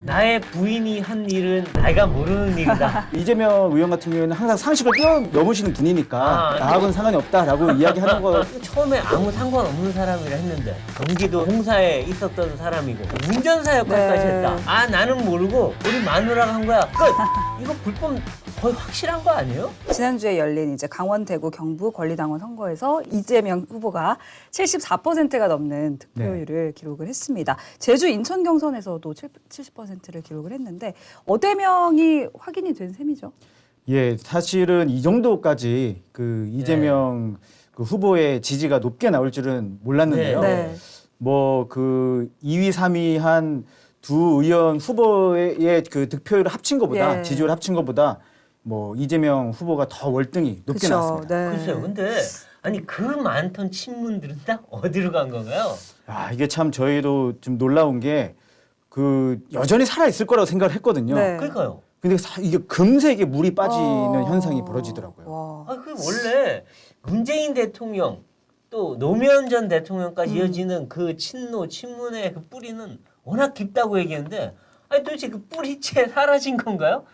나의 부인이 한 일은 내가 모르는 일이다. 이재명 의원 같은 경우에는 항상 상식을 뛰어넘으시는 분이니까 아, 나하고는 상관이 없다라고 이야기하는 거. 처음에 아무 상관없는 사람이라 했는데 경기도 공사에 있었던 사람이고 운전사 역할까지 네. 했다. 아 나는 모르고 우리 마누라가 한 거야. 끝. 이거 불법 거의 확실한 거 아니에요? 지난주에 열린 이제 강원, 대구, 경부 권리당원 선거에서 이재명 후보가 74%가 넘는 득표율을 기록을 했습니다. 제주, 인천 경선에서도 70%를 기록을 했는데 어대명이 확인이 된 셈이죠. 예, 사실은 이 정도까지 그 이재명 그 후보의 지지가 높게 나올 줄은 몰랐는데요. 네. 뭐 그 2위, 3위 한 두 의원 후보의 그 득표율을 합친 것보다 예. 지지율 합친 것보다 뭐 이재명 후보가 더 월등히 높게 그쵸. 나왔습니다. 네. 글쎄요. 근데 아니 그 많던 친문들은 다 어디로 간 건가요? 아, 이게 참 저희도 좀 놀라운 게 그 여전히 살아 있을 거라고 생각을 했거든요. 네. 그러니까요. 근데 이게 금세 이게 물이 빠지는 어. 현상이 벌어지더라고요. 와. 아, 그 원래 문재인 대통령 또 노무현 전 대통령까지 이어지는 그 친노 친문의 그 뿌리는 워낙 깊다고 얘기했는데 아니 도대체 그 뿌리채 사라진 건가요?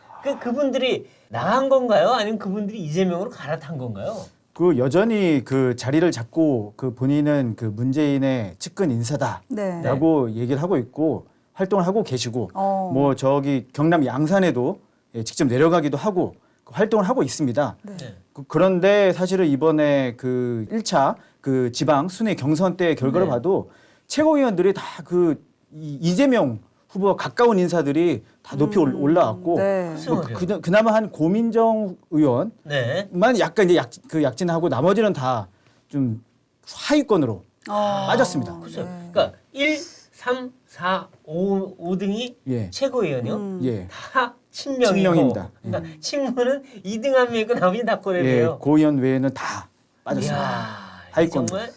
그분들이 나간 건가요? 아니면 그분들이 이재명으로 갈아탄 건가요? 그 여전히 그 자리를 잡고 그 본인은 그 문재인의 측근 인사다라고 네. 얘기를 하고 있고 활동을 하고 계시고 어. 저기 경남 양산에도 직접 내려가기도 하고 활동을 하고 있습니다. 네. 네. 그런데 사실은 이번에 그 1차 그 지방 순회 경선 때 결과를 네. 봐도 최고위원들이 다 그 이재명 후보와 가까운 인사들이 다 높이 올라왔고 네. 뭐 그나마 한 고민정 의원만 네. 약간 이제 약진하고 나머지는 다 좀 하위권으로 빠졌습니다. 글쎄요. 네. 그러니까 1, 3, 4, 5등이 예. 최고위원이요. 예. 다 친명이고. 친명입니다. 그러니까 친문은 2등 한 명이고 나머지 다 예, 꼬레네요. 고의원 외에는 다 빠졌습니다. 이야, 하위권. 정말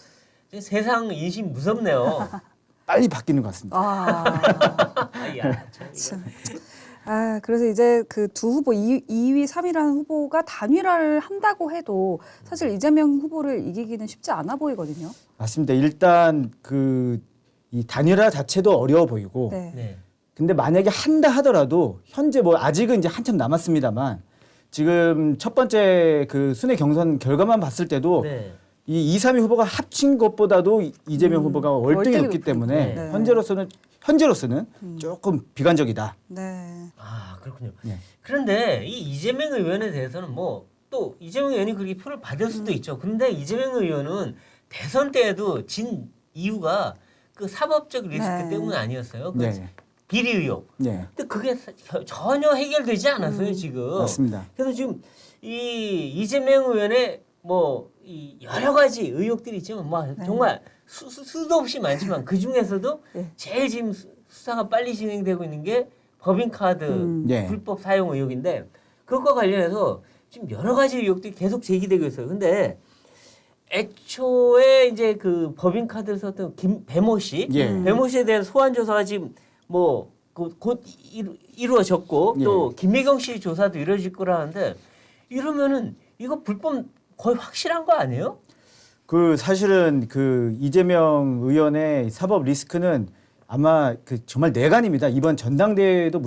세상 인심 무섭네요. 빨리 바뀌는 것 같습니다. 아야, 참. 아, 그래서 이제 그 두 후보 2위, 3위라는 후보가 단일화를 한다고 해도 사실 이재명 후보를 이기기는 쉽지 않아 보이거든요. 맞습니다. 일단 그 이 단일화 자체도 어려워 보이고, 네. 네. 근데 만약에 한다 하더라도 현재 뭐 아직은 이제 한참 남았습니다만 지금 첫 번째 그 순회 경선 결과만 봤을 때도 네. 이 2, 3위 후보가 합친 것보다도 이재명 후보가 월등히 월등히 높기 때문에 네. 현재로서는 조금 비관적이다. 네. 아 그렇군요. 네. 그런데 이 이재명 의원에 대해서는 뭐 또 이재명 의원이 그렇게 표를 받을 수도 있죠. 그런데 이재명 의원은 대선 때에도 진 이유가 그 사법적 리스크 네. 때문 아니었어요. 그 네. 비리 의혹. 네. 근데 그게 전혀 해결되지 않았어요 지금. 맞습니다. 그래서 지금 이 이재명 의원의 뭐 이 여러 가지 의혹들이 있지만 뭐 정말 수도 없이 많지만 그 중에서도 네. 제일 지금 수사가 빨리 진행되고 있는 게 법인카드 네. 불법 사용 의혹인데 그것과 관련해서 지금 여러 가지 의혹들이 계속 제기되고 있어요. 근데 애초에 이제 그 법인카드를 썼던 배모 씨, 예. 배모 씨에 대한 소환 조사가 지금 뭐 곧 이루어졌고 예. 또 김혜경 씨 조사도 이루어질 거라는데 이러면은 이거 불법 거의 확실한 거 아니에요? 그 사실은 그 이재명 의원의 사법 리스크는 아마 그 정말 내관입니다. 이번 전당대회도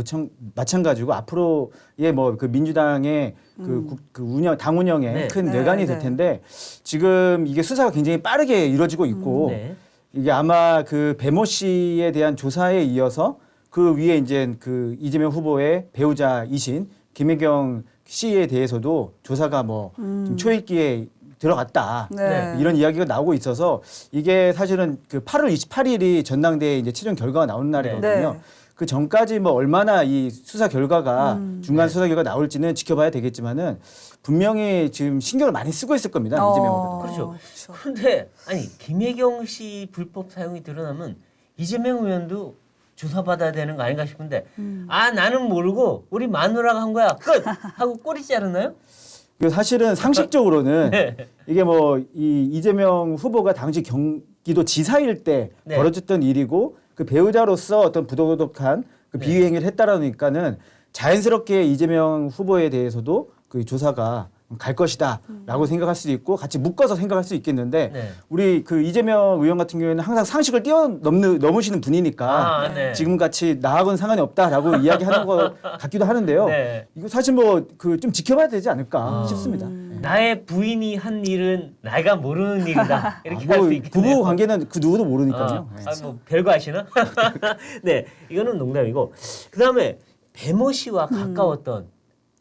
마찬가지고 앞으로의 뭐 그 민주당의 그 운영 당 운영에 네. 큰 네, 내관이 될 네. 텐데 지금 이게 수사가 굉장히 빠르게 이루어지고 있고 네. 이게 아마 그 배모 씨에 대한 조사에 이어서 그 위에 이제 그 이재명 후보의 배우자이신 김혜경 씨에 대해서도 조사가 뭐 좀 초읽기에 들어갔다. 네. 이런 이야기가 나오고 있어서 이게 사실은 그 8월 28일이 전당대회 이제 최종 결과가 나오는 날이거든요. 네. 그 전까지 뭐 얼마나 이 수사 결과가 중간 수사 결과 나올지는 지켜봐야 되겠지만은 분명히 지금 신경을 많이 쓰고 있을 겁니다. 이재명 후보도. 그렇죠. 그렇죠. 그런데 아니 김혜경 씨 불법 사용이 드러나면 이재명 의원도 조사받아야 되는 거 아닌가 싶은데 아 나는 모르고 우리 마누라가 한 거야 끝 하고 꼬리 자르나요? 그 사실은 상식적으로는 네. 이게 뭐 이 이재명 후보가 당시 경기도 지사일 때 네. 벌어졌던 일이고 그 배우자로서 어떤 부도덕한 그 비위 행위를 했다라니까는 자연스럽게 이재명 후보에 대해서도 그 조사가 갈 것이다라고 생각할 수도 있고 같이 묶어서 생각할 수 있겠는데 네. 우리 그 이재명 의원 같은 경우에는 항상 상식을 뛰어넘으시는 분이니까 네. 지금 같이 나하고는 상관이 없다라고 이야기하는 것 같기도 하는데요. 네. 이거 사실 뭐 그 좀 지켜봐야 되지 않을까 싶습니다. 네. 나의 부인이 한 일은 내가 모르는 일이다. 이렇게 할 뭐 수 있겠네요. 부부 관계는 그 누구도 모르니까요. 네. 뭐 별거 아시나? 네, 이거는 농담이고. 그다음에 배모 씨와 가까웠던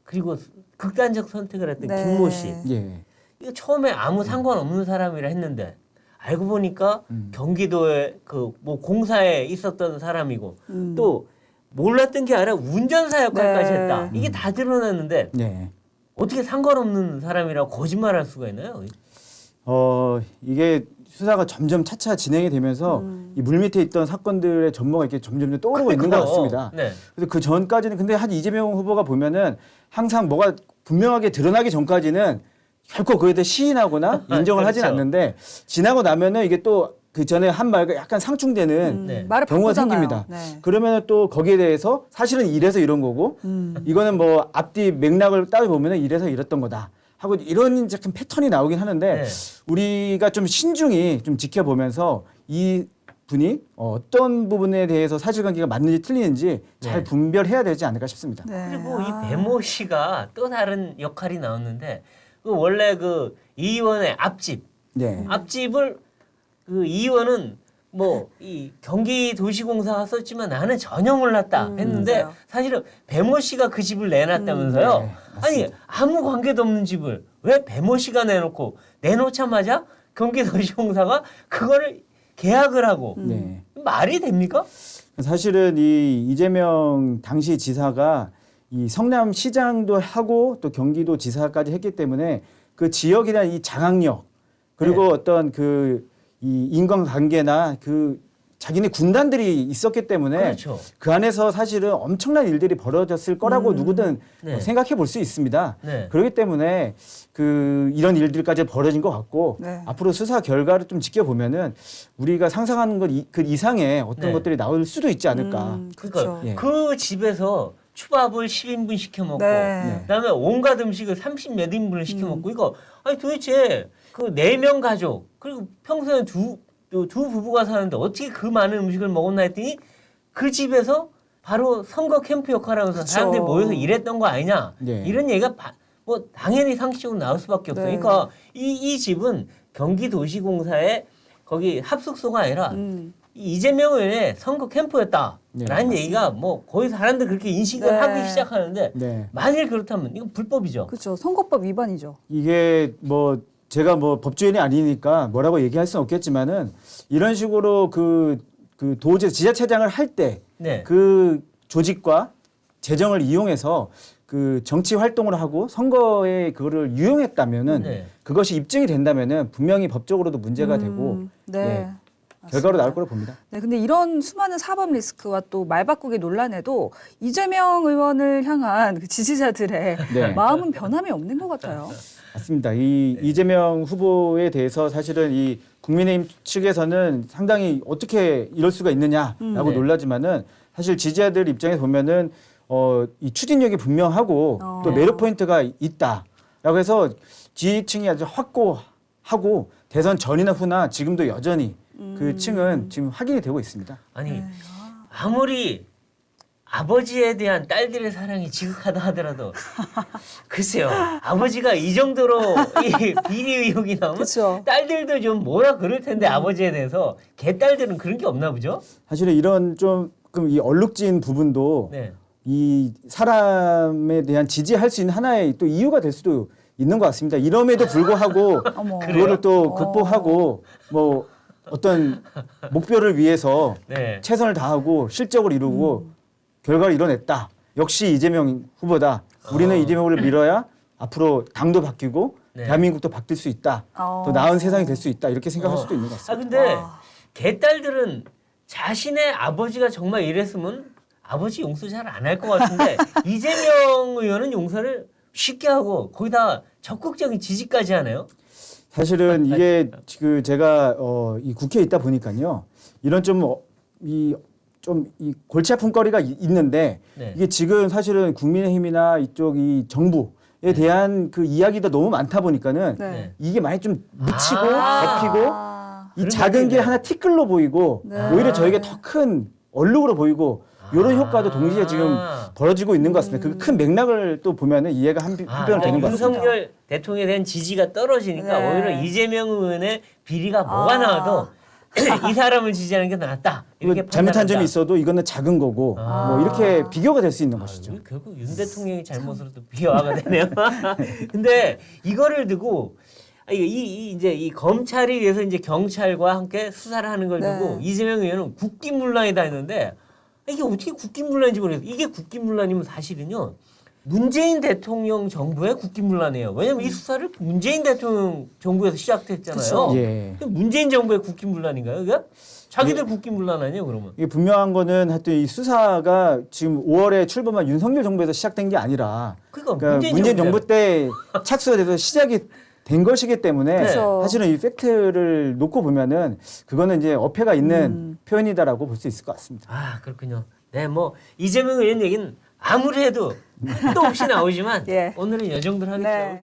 그리고 극단적 선택을 했던 네. 김모 씨. 예. 이거 처음에 아무 상관없는 사람이라 했는데 알고 보니까 경기도에 그 뭐 공사에 있었던 사람이고 또 몰랐던 게 아니라 운전사 역할까지 네. 했다. 이게 다 드러났는데 네. 어떻게 상관없는 사람이라고 거짓말할 수가 있나요? 이게 수사가 점점 차차 진행이 되면서 이 물밑에 있던 사건들의 전모가 이렇게 점점 떠오르고 있는 것 같습니다. 네. 그래서 그 전까지는 근데 한 이재명 후보가 보면은 항상 뭐가 분명하게 드러나기 전까지는 결코 그에 대해 시인하거나 인정을 하진 그렇죠. 않는데 지나고 나면은 이게 또 그 전에 한 말과 약간 상충되는 네. 말을 경우가 바꾸잖아요. 생깁니다. 네. 그러면 또 거기에 대해서 사실은 이래서 이런 거고 이거는 뭐 앞뒤 맥락을 따져보면 이래서 이랬던 거다 하고 이런 약간 패턴이 나오긴 하는데 네. 우리가 좀 신중히 좀 지켜보면서 이 분이 어떤 부분에 대해서 사실관계가 맞는지 틀리는지 잘 네. 분별해야 되지 않을까 싶습니다. 네. 그리고 이 배모 씨가 또 다른 역할이 나왔는데 그 원래 그 이 의원의 앞집 네. 앞집을 그 이 의원은 뭐 이 경기도시공사가 썼지만 나는 전혀 몰랐다 했는데 맞아요. 사실은 배모 씨가 그 집을 내놨다면서요. 네, 아니 아무 관계도 없는 집을 왜 배모 씨가 내놓고 내놓자마자 경기도시공사가 그거를 계약을 하고 네. 말이 됩니까? 사실은 이 이재명 당시 지사가 이 성남시장도 하고 또 경기도 지사까지 했기 때문에 그 지역에 대한 이 장악력 그리고 네. 어떤 그 이 인간관계나 그 자기네 군단들이 있었기 때문에 그렇죠. 그 안에서 사실은 엄청난 일들이 벌어졌을 거라고 누구든 네. 생각해 볼 수 있습니다. 네. 그렇기 때문에 그 이런 일들까지 벌어진 것 같고 네. 앞으로 수사 결과를 좀 지켜보면은 우리가 상상하는 것 그 이상의 어떤 네. 것들이 나올 수도 있지 않을까. 그렇죠. 그러니까 예. 그 집에서 초밥을 10인분 시켜 먹고 네. 그다음에 온갖 음식을 30몇 인분을 시켜 먹고 이거 아니 도대체 그 4명 가족 그리고 평소에 두 부부가 사는데 어떻게 그 많은 음식을 먹었나 했더니 그 집에서 바로 선거 캠프 역할을 하면서 그쵸. 사람들이 모여서 일했던 거 아니냐 네. 이런 얘기가 뭐 당연히 상식적으로 나올 수밖에 없어요. 네. 그러니까 이 집은 경기도시공사의 거기 합숙소가 아니라 이 이재명 의원의 선거 캠프였다라는 네, 얘기가 뭐 거의 사람들 그렇게 인식을 네. 하기 시작하는데 네. 만일 그렇다면 이건 불법이죠. 그렇죠. 선거법 위반이죠. 이게 뭐 제가 뭐 법조인이 아니니까 뭐라고 얘기할 수는 없겠지만은 이런 식으로 그 도제 지자체장을 할 때 네. 그 조직과 재정을 이용해서 그 정치 활동을 하고 선거에 그거를 유용했다면은 네. 그것이 입증이 된다면은 분명히 법적으로도 문제가 되고 네. 예, 결과로 나올 거라고 봅니다. 네, 근데 이런 수많은 사법 리스크와 또 말바꾸기 논란에도 이재명 의원을 향한 그 지지자들의 네. 마음은 변함이 없는 것 같아요. 맞습니다. 이 이재명 후보에 대해서 사실은 이 국민의힘 측에서는 상당히 어떻게 이럴 수가 있느냐라고 네. 놀라지만은 사실 지지자들 입장에서 보면은 이 추진력이 분명하고 또 매력 포인트가 있다라고 해서 지지층이 아주 확고하고 대선 전이나 후나 지금도 여전히 그 층은 지금 확인이 되고 있습니다. 아니 아무리 아버지에 대한 딸들의 사랑이 지극하다 하더라도 글쎄요 아버지가 이 정도로 이 비리 의혹이 나오면 그쵸. 딸들도 좀 뭐라 그럴 텐데 아버지에 대해서 개딸들은 그런 게 없나 보죠? 사실은 이런 좀 이 얼룩진 부분도 네. 이 사람에 대한 지지할 수 있는 하나의 또 이유가 될 수도 있는 것 같습니다. 이럼에도 불구하고 어머. 그거를 또 극복하고 뭐 어떤 목표를 위해서 네. 최선을 다하고 실적을 이루고 결과를 이뤄냈다. 역시 이재명 후보다. 우리는 이재명을 밀어야 앞으로 당도 바뀌고 네. 대한민국도 바뀔 수 있다. 더 나은 세상이 될 수 있다. 이렇게 생각할 수도 있는 것 같습니다. 아 근데 개딸들은 자신의 아버지가 정말 이랬으면 아버지 용서 잘 안 할 것 같은데 이재명 의원은 용서를 쉽게 하고 거기다 적극적인 지지까지 하네요. 사실은 이게 그 제가 이 국회에 있다 보니까요. 이런 이 골치 아픈 거리가 있는데 네. 이게 지금 사실은 국민의힘이나 이쪽 이 정부 대한 그 이야기가 너무 많다 보니까는 네. 이게 많이 좀 묻히고 아. 덮이고 아, 이 그런 작은 게 느낌이네. 하나 티끌로 보이고 네. 오히려 저에게 더 큰 얼룩으로 보이고 이런 아. 효과도 동시에 지금 벌어지고 있는 것 같습니다. 그 큰 맥락을 또 보면은 이해가 한편 되는 것 같습니다. 윤석열 대통령에 대한 지지가 떨어지니까 네. 오히려 이재명 의원의 비리가 뭐가 아. 나와도 이 사람을 지지하는 게 낫다. 이렇게 뭐 잘못한 점이 판단한다. 있어도 이거는 작은 거고 아. 뭐 이렇게 비교가 될 수 있는 아, 것이죠. 이거 결국 윤 대통령의 잘못으로 또 비화가 되네요. 근데 이거를 두고 이제 이 검찰이 위해서 이제 경찰과 함께 수사를 하는 걸 네. 두고 이재명 의원은 국기문란이다 했는데 이게 어떻게 국기문란인지 모르겠어요. 이게 국기문란이면 사실은요. 문재인 대통령 정부의 국기문란이에요. 왜냐면 이 수사를 문재인 대통령 정부에서 시작됐잖아요. 그쵸. 예. 문재인 정부의 국기문란인가요? 이게? 자기들 국기문란 아니에요, 그러면? 이게 분명한 거는 하여튼 이 수사가 지금 5월에 출범한 윤석열 정부에서 시작된 게 아니라 그러니까 문재인 정부 때 착수가 돼서 시작이 된 것이기 때문에 그렇죠. 사실은 이 팩트를 놓고 보면은 그거는 이제 어폐가 있는 표현이다라고 볼 수 있을 것 같습니다. 아, 그렇군요. 네, 뭐 이재명 의원 얘기는 아무리 해도 끝도 없이 나오지만 예. 오늘은 이 정도로 하겠죠. 네.